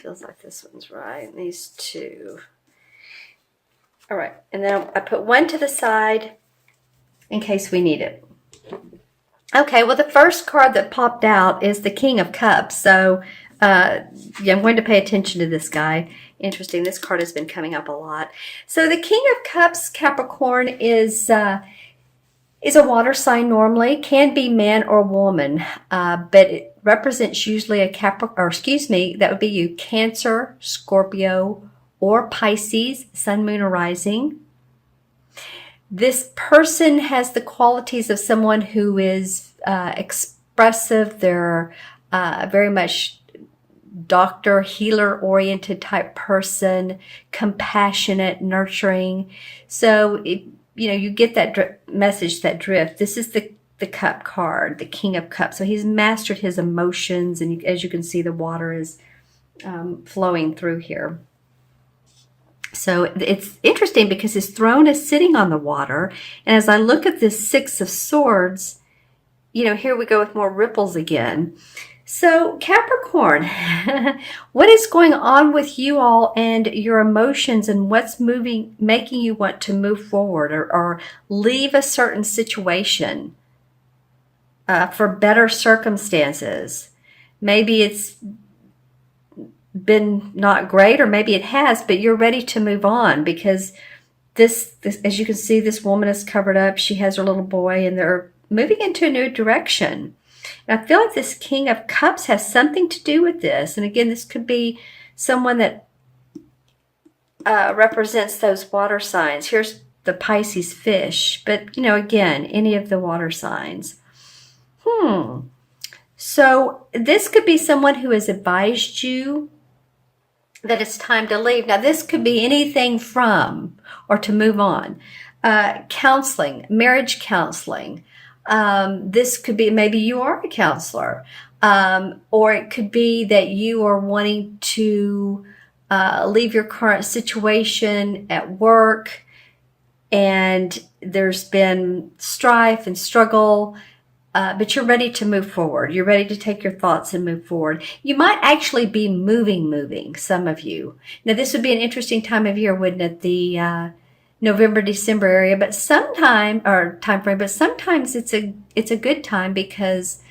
feels like this one's right. And these two. All right. And then I put one to the side in case we need it. Okay, well, the first card that popped out is the King of Cups. So, yeah, I'm going to pay attention to this guy. Interesting. This card has been coming up a lot. So the King of Cups, Capricorn, is a water sign normally. Can be man or woman, but it represents usually a Capricorn, or excuse me, that would be you, Cancer, Scorpio, or Pisces, Sun, Moon, or Rising. This person has the qualities of someone who is expressive. They're very much doctor, healer-oriented type person, compassionate, nurturing. So, you get that message, that drift. This is the Cup card, the King of Cups. So he's mastered his emotions, and as you can see, the water is flowing through here. So it's interesting because his throne is sitting on the water. And as I look at this Six of Swords, here we go with more ripples again. So Capricorn, what is going on with you all and your emotions, and what's making you want to move forward or leave a certain situation for better circumstances? Maybe it's been not great, or maybe it has, but you're ready to move on because this, as you can see, this woman is covered up. She has her little boy, and they're moving into a new direction. And I feel like this King of Cups has something to do with this. And again, this could be someone that represents those water signs. Here's the Pisces fish, but again, any of the water signs. So this could be someone who has advised you that it's time to leave. Now, this could be anything from or to move on. Counseling, marriage counseling. This could be, maybe you are a counselor, or it could be that you are wanting to leave your current situation at work, and there's been strife and struggle, but you're ready to move forward. You're ready to take your thoughts and move forward. You might actually be moving, some of you. Now, this would be an interesting time of year, wouldn't it? The November, December area, but time frame, but sometimes it's a good time because,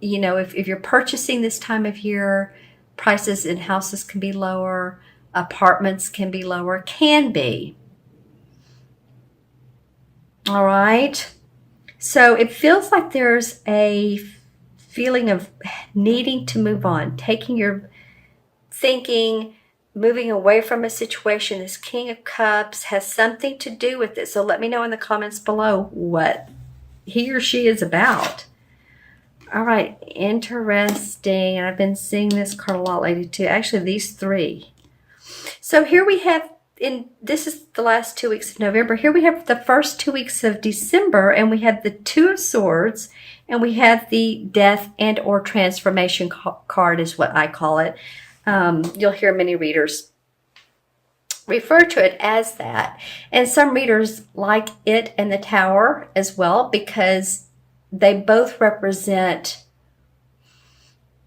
if you're purchasing this time of year, prices in houses can be lower, apartments can be lower, can be. All right. So it feels like there's a feeling of needing to move on, taking your thinking, moving away from a situation. This King of Cups has something to do with it. So let me know in the comments below what he or she is about. All right, interesting. And I've been seeing this card a lot lately too. Actually, these three. So here we have, this is the last 2 weeks of November. Here we have the first 2 weeks of December, and we have the Two of Swords, and we have the Death and or Transformation card is what I call it. You'll hear many readers refer to it as that. And some readers like it and the Tower as well because they both represent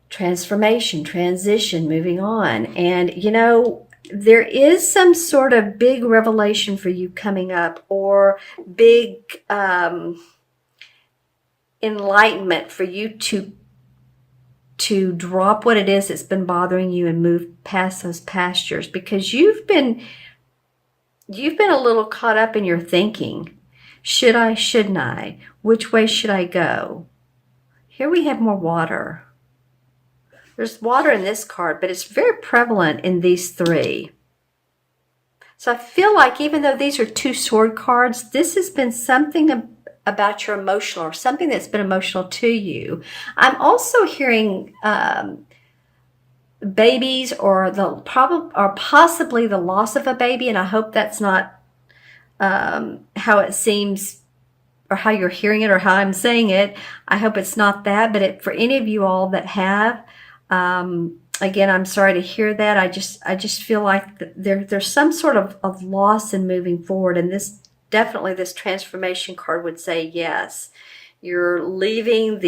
transformation, transition, moving on. And, there is some sort of big revelation for you coming up, or big enlightenment for you to drop what it is that's been bothering you and move past those pastures, because you've been a little caught up in your thinking. Should I, shouldn't I? Which way should I go? Here we have more water. There's water in this card, but it's very prevalent in these three. So I feel like even though these are two sword cards, this has been something about your emotional, or something that's been emotional to you. I'm also hearing babies, or possibly the loss of a baby, and I hope that's not how it seems, or how you're hearing it, or how I'm saying it. I hope it's not that, but for any of you all that have, again, I'm sorry to hear that. I just feel like there's some sort of loss in moving forward, and this Transformation card would say yes. You're leaving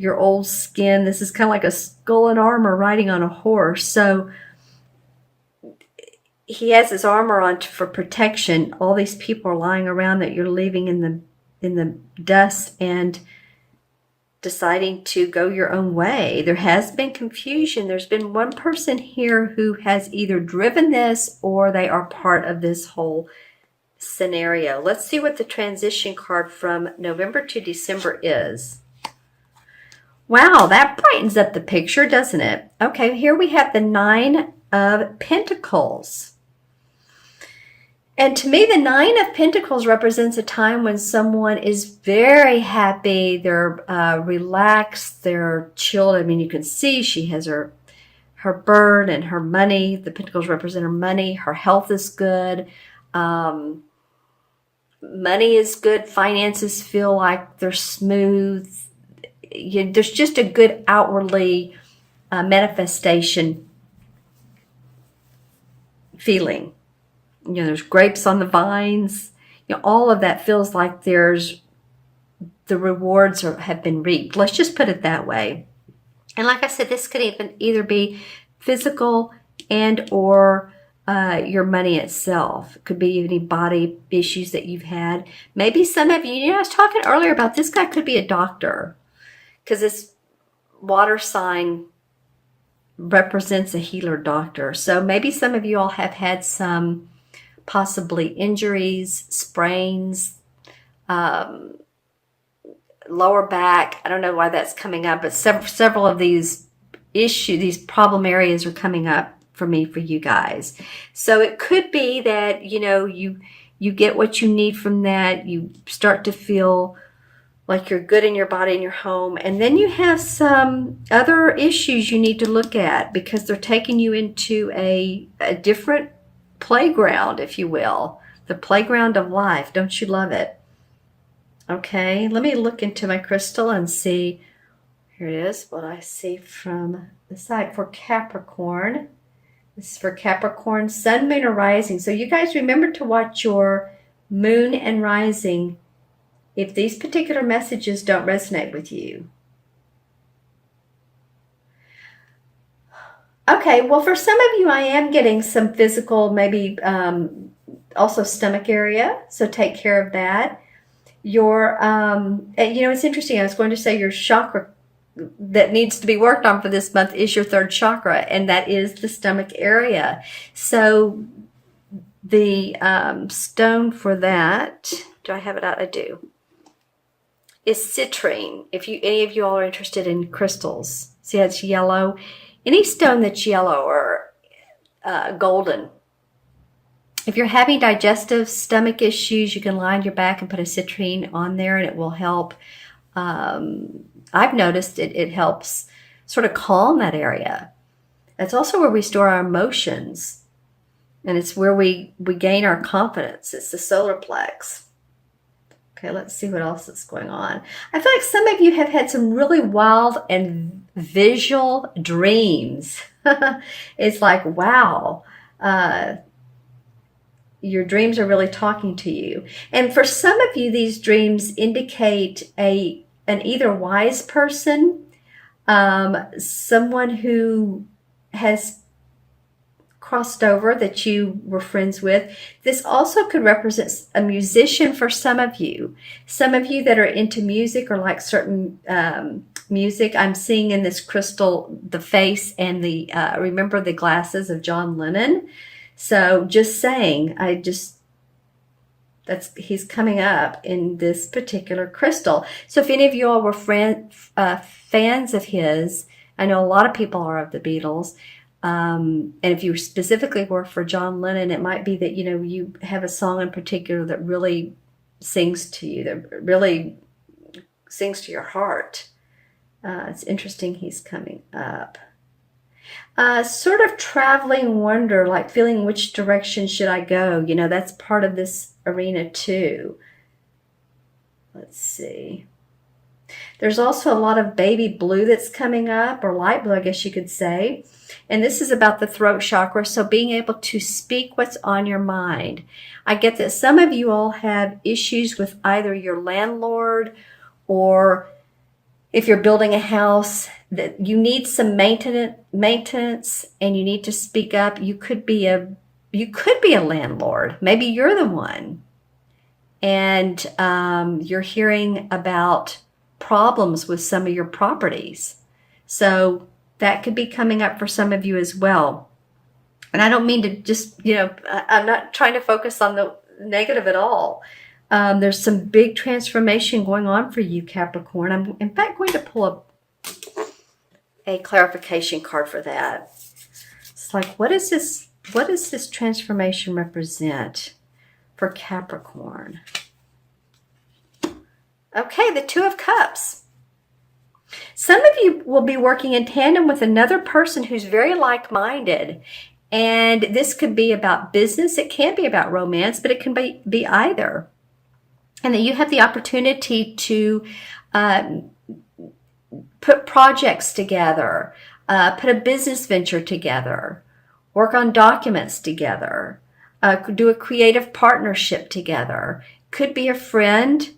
your old skin. This is kind of like a skull and armor riding on a horse. So he has his armor on for protection. All these people are lying around that you're leaving in the dust and deciding to go your own way. There has been confusion. There's been one person here who has either driven this or they are part of this whole scenario. Let's see what the transition card from November to December is. Wow, that brightens up the picture, doesn't it? Okay, here we have the 9 of Pentacles. And to me, the 9 of Pentacles represents a time when someone is very happy, they're relaxed, they're chilled. I mean, you can see she has her bird and her money. The Pentacles represent her money. Her health is good. Money is good. Finances feel like they're smooth. There's just a good outwardly manifestation feeling. There's grapes on the vines. All of that feels like the rewards have been reaped. Let's just put it that way. And like I said, this could either be physical and or your money itself. It could be any body issues that you've had. Maybe some of you, I was talking earlier about this guy could be a doctor, because this water sign represents a healer doctor. So maybe some of you all have had some possibly injuries, sprains, lower back. I don't know why that's coming up, but several of these issues, these problem areas are coming up for you guys. So it could be that, you get what you need from that. You start to feel like you're good in your body and your home. And then you have some other issues you need to look at, because they're taking you into a different playground, if you will. The playground of life. Don't you love it? Okay, let me look into my crystal and see. Here it is, what I see from the side for Capricorn. This is for Capricorn, Sun, Moon, or Rising. So you guys remember to watch your Moon and Rising if these particular messages don't resonate with you. Okay, well, for some of you, I am getting some physical, maybe also stomach area, so take care of that. Your, it's interesting, I was going to say your chakra that needs to be worked on for this month is your 3rd chakra, and that is the stomach area. So the stone for that, do I have it out? I do. Is citrine. If any of you all are interested in crystals, see how it's yellow. Any stone that's yellow or golden. If you're having digestive stomach issues, you can lie on your back and put a citrine on there, and it will help. I've noticed it helps sort of calm that area. That's also where we store our emotions, and it's where we gain our confidence. It's the solar plex. Okay, let's see what else is going on. I feel like some of you have had some really wild and visual dreams. It's like, wow, your dreams are really talking to you. And for some of you, these dreams indicate an either wise person, someone who has crossed over that you were friends with. This also could represent a musician for some of you. Some of you that are into music or like certain music. I'm seeing in this crystal the face and the remember the glasses of John Lennon. So just saying, he's coming up in this particular crystal. So if any of you all were fans of his, I know a lot of people are of the Beatles. And if you specifically were for John Lennon, it might be that, you have a song in particular that really sings to you, that really sings to your heart. It's interesting he's coming up. Sort of traveling wonder, like feeling which direction should I go? That's part of this arena too. Let's see. There's also a lot of baby blue that's coming up, or light blue, I guess you could say. And this is about the throat chakra, so being able to speak what's on your mind. I get that some of you all have issues with either your landlord or If you're building a house that you need some maintenance and you need to speak up, you could be a landlord. Maybe you're the one, and you're hearing about problems with some of your properties. So that could be coming up for some of you as well. And I don't mean to just, I'm not trying to focus on the negative at all. There's some big transformation going on for you, Capricorn. I'm, in fact, going to pull a clarification card for that. It's like, what is this? What does this transformation represent for Capricorn? Okay, the Two of Cups. Some of you will be working in tandem with another person who's very like-minded. And this could be about business. It can be about romance, but it can be either. And that you have the opportunity to put projects together, put a business venture together, work on documents together, do a creative partnership together. Could be a friend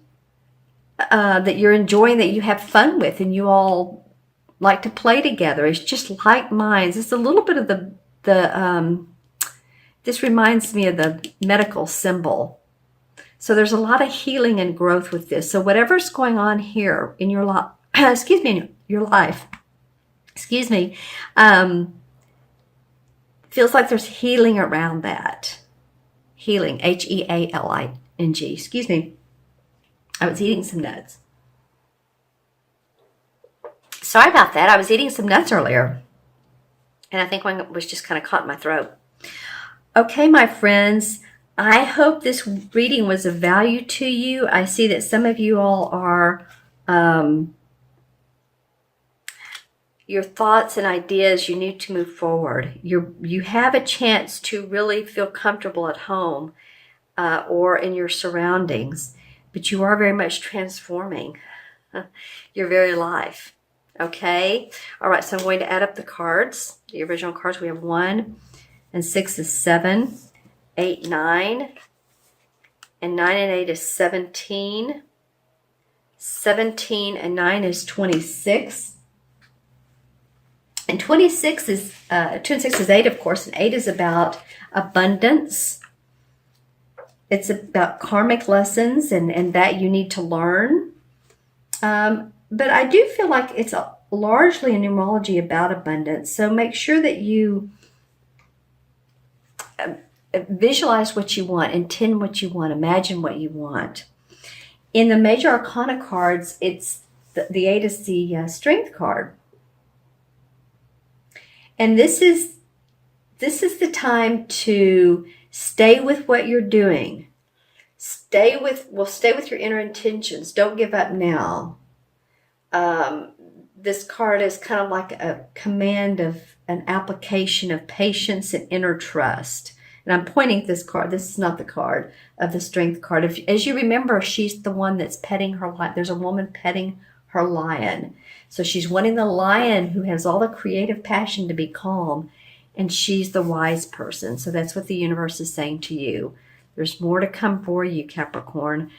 that you're enjoying, that you have fun with, and you all like to play together. It's just like minds. It's a little bit of this reminds me of the medical symbol. So there's a lot of healing and growth with this. So whatever's going on here in your life, in your life, feels like there's healing around that. Healing, Healing, excuse me. I was eating some nuts. Sorry about that. I was eating some nuts earlier. And I think one was just kind of caught in my throat. Okay, my friends, I hope this reading was of value to you. I see that some of you all are, your thoughts and ideas, you need to move forward. You have a chance to really feel comfortable at home or in your surroundings, but you are very much transforming your very life. Okay? All right, so I'm going to add up the cards, the original cards. We have 1 and 6 is 7, 8, 9, and 9 and 8 is 17. 17 and 9 is 26. And 26 is, 2 and 6 is 8, of course, and 8 is about abundance. It's about karmic lessons and that you need to learn. But I do feel like it's largely a numerology about abundance. So make sure that you visualize what you want, intend what you want, imagine what you want. In the major arcana cards, it's the 8 is the strength card. And this is the time to stay with what you're doing. Stay with your inner intentions. Don't give up now. This card is kind of like a command of an application of patience and inner trust. And I'm pointing at this card. This is not the card of the strength card. As you remember, she's the one that's petting her lion. There's a woman petting her lion. So she's wanting the lion who has all the creative passion to be calm. And she's the wise person. So that's what the universe is saying to you. There's more to come for you, Capricorn.